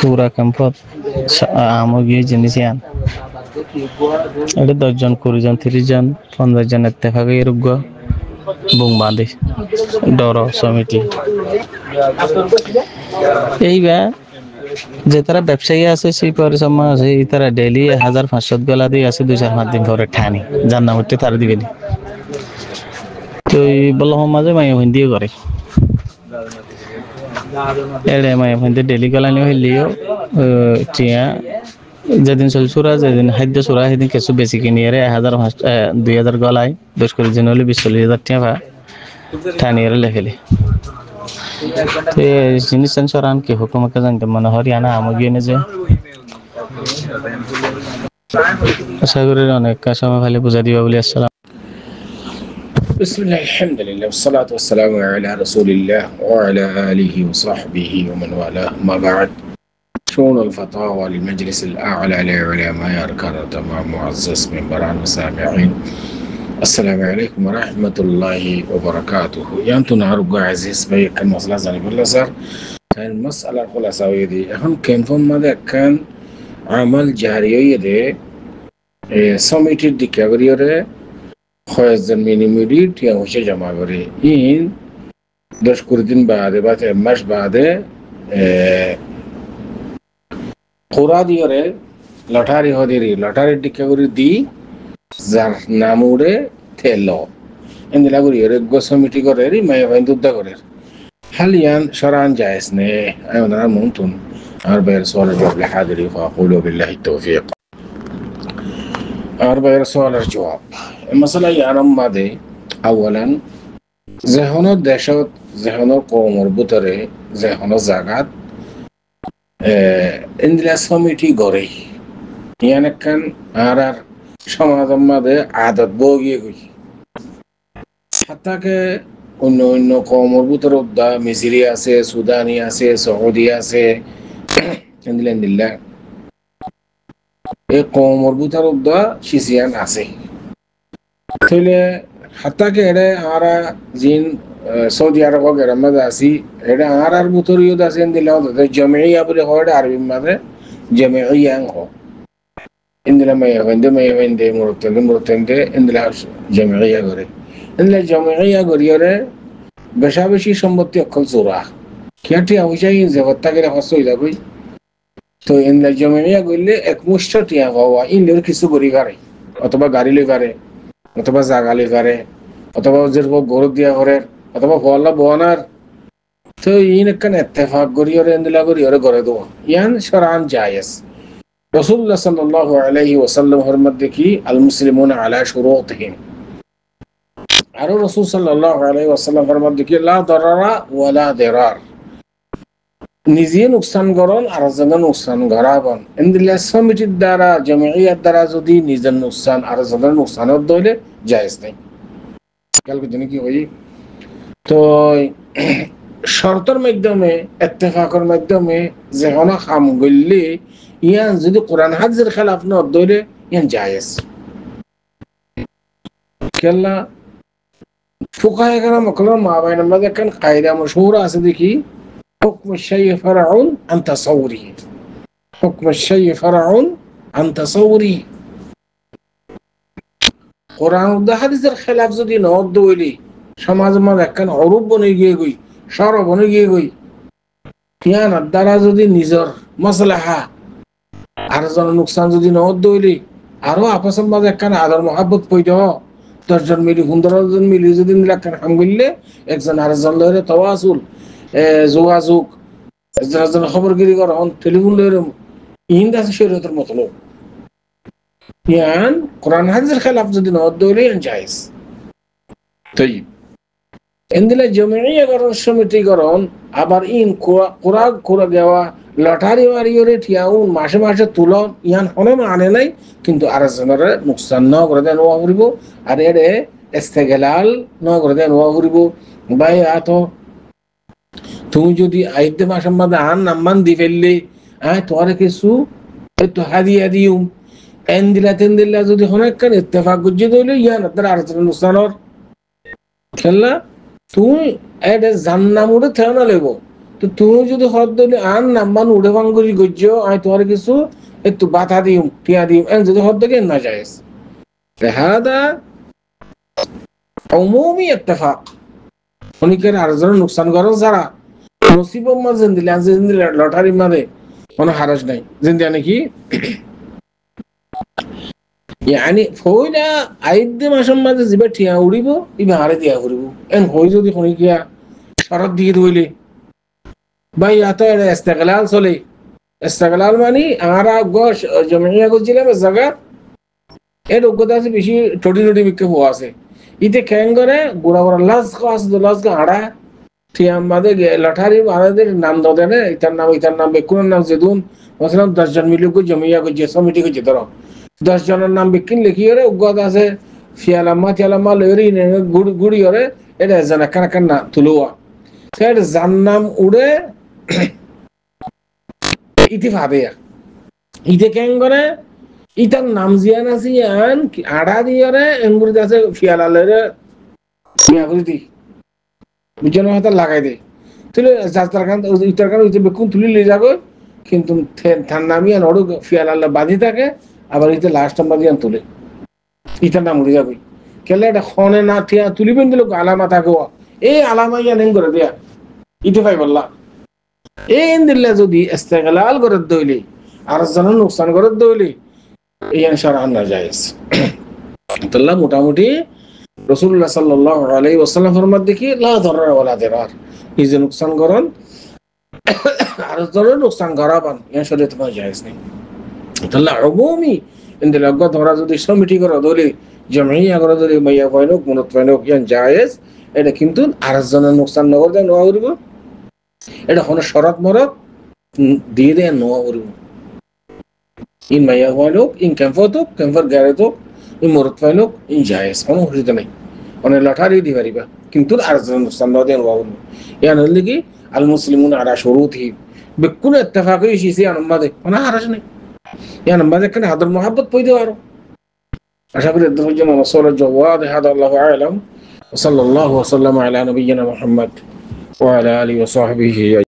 সুরা ক্যাম্পত আমগিয়ে জিনিস আন এটা 10 জন 20 জন 30 জন 15 জন এত্তেফাকে রুগ্গ বুং বাঁধে ডর সমিতি এইবা যে তারা ব্যবসায়ী আছে সেই পরিশ্রম আছে তারা ডেইলি 1500 গলা দিয়ে আছে 2-4 দিন পরে ঠানি যার নাম হচ্ছে তার দিবেনি তো এই বলহ মাঝে মাই হিন্দি করে এড়ে মাই হিন্দি ডেইলি গলানি হইলিও টিয়া যেদিন চলছুরা যেদিন খাদ্য চুরা সেদিন কিছু বেশি কিনি এর 2000 গলায় 10-20 জন হলে 20-40 হাজার টাকা ঠানি এর লেখেলি জিনিস সরান কি হুকুমকে জানতে মনে হরিয়ানা আমগিয়ে যে আশা করি অনেক সময় খালি বুঝা দিবা বলি আসসালাম بسم الله الحمد لله والصلاة والسلام على رسول الله وعلى آله وصحبه ومن والاه ما بعد شؤون الفتاوى للمجلس الأعلى للعلماء أركان تمام معزز من بران وسامعين السلام عليكم ورحمة الله وبركاته يانتو نهارك عزيز بي كان مسألة زاني بالله صار كان المسألة الخلاصة دي এখন কেমন মাদে كان عمل جارية دي سميتي ديكابريوري খয়জন মিনিমিডিট ইয়া হইছে জমা করে ইন 10-20 দিন বাদে বা 1 মাস বাদে কোরা দিয়রে লটারি হদিরি লটারি ডিকাগরি দি যার নামুরে থেলো এন্দিলা করি রে গোসমিটি করে রি মাই ভাই দুদ্দা করে হালিয়ান শরান জায়েজ নে আয়না মুনতুন আর বাইর সওয়াল জবাব হাদিরি ফাকুলু বিল্লাহি তাওফীক আর বাইর সওয়ালের জবাব المسألة يعني ماذا؟ أولاً ذهنو دشت ذهنو قوم مربوطة ذهنو زاغات إندلاس فميتي غوري يعني كان آرار شماذا ماذا عادت بوغي غوي حتى كه إنه قوم مربوطة ردا مصري আছে সুদানি আছে সৌদি আছে إندلا এই قوم مربوطة ردا شيسيان আছে তাহলে হাতাকে এড়ে আরা জিন সৌদি আরব গের মধ্যে আসি এড়ে আর বুতরিও দাসেন দিলাও তো জামিয়া বলে হয় আরবি মাঝে জামিয়া হো ইন্দিলা মাইয়া মুরতন্দে ইন্দিলা জামিয়া করে ইন্দিলা জামিয়া গরিয়রে বেশা বেশি সম্পত্তি অকল চোরা কিয়াটি হইছাই জগত্তা গেলে হসই যাবই তো ইন্দিলা জামিয়া গইলে একমুষ্ট টিয়া হওয়া ইন্দির কিছু গরি পারে অথবা গাড়ি লই পারে অথবা জাগালি পারে অথবা যেরকম গরু দিয়া করে অথবা ফল্লা বনার তো ইন একখান ইত্তেফাক করিয়রে এন্দিলা করিয়রে করে দেবো ইয়ান শরান জায়েজ রাসূলুল্লাহ সাল্লাল্লাহু আলাইহি ওয়াসাল্লাম ফরমাত দেখি আল মুসলিমুনা আলা শুরুতিহিম আর রাসূল সাল্লাল্লাহু আলাইহি ওয়াসাল্লাম ফরমাত দেখি লা দারারা ওয়ালা দিরার নিজে নুকসান করন আর জনগণ নুকসান করাবন এন্দিলা সমিতির দ্বারা জামিয়াত দ্বারা যদি নিজের নুকসান আর জনগণ নুকসানত দইলে জায়েজ নাই কালকে জানি কি হই তো শর্তের মাধ্যমে ইত্তেফাকের মাধ্যমে যেকোনো কাম গইলে ইয়ান যদি কোরআন হাদিসের খেলাফ ন দইলে ইয়ান জায়েজ কেলা ফুকায়ে কেরাম কলম মাবাইন মাঝে কান কায়দা মশহুর আছে দেখি حكم الشيء فرع عن تصوره حكم الشيء فرع عن تصوره قرآن ده حديث الخلاف زدي نود دولي সমাজ মধ্যে একখান অরূপ বনে গিয়ে গই সর বনে গিয়ে গই ইয়ান দ্বারা যদি নিজের মাসলাহা আর জন নুকসান যদি নদ দইলি আরো আপসের মাঝে একখান আদর মহাব্বত পইতো 10 জন মিলি 15 জন মিলি যদি একখান হাম গইলে একজন আরেকজন লরে তাওয়াসুল যোগাযোগ একজন খবরগিরি করন টেলিফোন লইরম ইন্দা শরীয়তের মতলব ইয়ান কোরআন হাদিসের খেলাফ যদি নদ দইলে ইয়ান জায়েজ তাই এন্দিলা জামিয়া করন সমিতি করন আবার ইন কোরআন দেওয়া লটারি মারিয়রে ঠিয়াউন মাসে মাসে তুলন ইয়ান হনে মানে নাই কিন্তু আরেকজনের নুকসান ন করে দেন ওয়া করিব আর এরে ইস্তেগলাল ন করে দেন ওয়া করিব বাই আতো তুমি যদি আইতে মাসের মধ্যে আন নাম্মান দি ফেললে তোরে কিছু তো হাদিয়া দিও এন্দিলা যদি অনেক কান ইত্তেফাক গুজি দইলে ইয়ান তার আরেকজনের নুকসানর খেললা তুমি এডে জান্নামুরে থেনা লইব তো তুমি যদি হদ দিলে আন নাম্বান উড়ে ভাঙ্গুরি গজ্য আই তোমার কিছু একটু বাধা দিও টিয়া দিও এন যদি হদ দিকে না যায় هذا عمومي اتفاق অনেকের আরেকজনের নুকসান করেন যারা নসিব মা জিন্দি লটারি মারে কোনো হারাজ নাই জিন্দি নাকি يعني ফয়লা আইদে মাসের মাঝে জিবা ঠিয়া উড়িব ইবা হারে দিয়া উড়িব এন হই যদি কোনি গিয়া শরত দিয়ে দইলে ভাই এত ইস্তেগলাল চলে ইস্তেগলাল মানে আমরা গোশ জমিয়া গজিলাম জায়গা এর যোগ্যতা আছে বেশি ছোটি ছোটি বিক্ষেপ আছে ইতে ক্যাং করে গোড়া গোড়া লাজ কাজ লাজ হাড়া ঠিয়া আমাদের লটারি আমাদের নাম দাও না ইতার নাম বেকুনের নাম যেদুন মশলাম 10 জন মিলে জমিয়া গজিয়ে সমিতি গজিয়ে ধরো 10 জনের নাম বিকিন লিখি ওরে উগ্গত আছে ফিয়ালাম্মা লরি গুড়ি ওরে এটা জানা কান না তুলুয়া সের জান নাম উড়ে ইতি ভাবে ইতে ক্যাং করে ইতার নাম জিয়ান আছে আন আড়া দিয়ে রে এমগুড়ি আছে ফিয়ালালের মিয়াগুড়ি বুঝছেন হাতে লাগাই দে তুলে যাত্রার কান ইতার কান বেকুন তুলি লিয়ে যাবে কিন্তু থান নামিয়া নড়ু ফিয়ালালে বাঁধি থাকে আবার ইতে লাস্ট নাম্বার দিয়ে তুলে ইতার নাম উড়ে যাবে কেলে এটা খনে না ঠিয়া তুলিবেন দিল আলামা থাকে এই আলামা ইয়া নেন করে দিয়া ইতে ভাই বললা এই দিলে যদি ইস্তেগলাল করে দইলে আর জনের নুকসান করে দইলে এই শারআন নাজায়েজ আল্লাহ মোটামুটি রাসূলুল্লাহ সাল্লাল্লাহু আলাইহি ওয়াসাল্লাম ফরমাত দেখি লা দারার ওয়ালা দিরার ইজে নুকসান করন আর জনের নুকসান করাবান এই শরীয়তে নাজায়েজ নেই আল্লাহ উমুমি ইনদিল আগা ধরা যদি সমিতি করে দইলে জামিয়া করে দইলে মাইয়া কয়নোক মুনত কয়নোক ইয়ান জায়েজ এটা কিন্তু আর জনের নুকসান নগর দেন নোয়া করিব এটা কোনো শরত মরত দিয়ে দেন নোয়া করিব in maya walok in kamfotok kamfar garetok in morot walok in jayes ono hurita nai one lotari di bariba kintu arzan sannaden waun yani ligi al muslimun ala shuruti bikun ittafaqi shi si anmade ona haraj nai yani made kan hadar muhabbat poide waro asha kore dojja masala jawad hada allah a'lam wa sallallahu wa sallama ala nabiyyina muhammad wa ala alihi wa sahbihi